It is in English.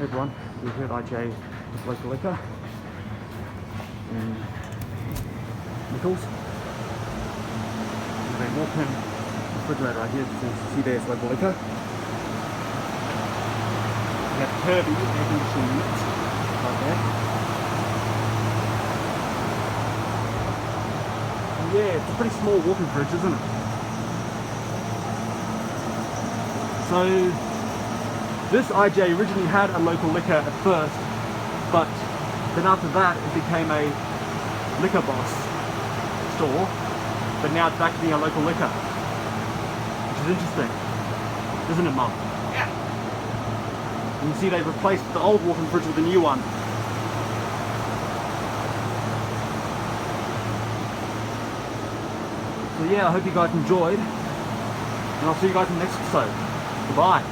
Hey everyone, we're here at IGA with local liquor in Nicholls. There's a walk-in refrigerator right here, so you see there's local liquor. We have Kirby air conditioning units right there. And yeah, it's a pretty small walk-in fridge, isn't it? So this IGA originally had a local liquor at first, but then after that it became a liquor boss store, but now it's back to being a local liquor, which is interesting, isn't it, Mum? Yeah. You can see they've replaced the old walk-in fridge with a new one. So yeah, I hope you guys enjoyed, and I'll see you guys in the next episode. Goodbye.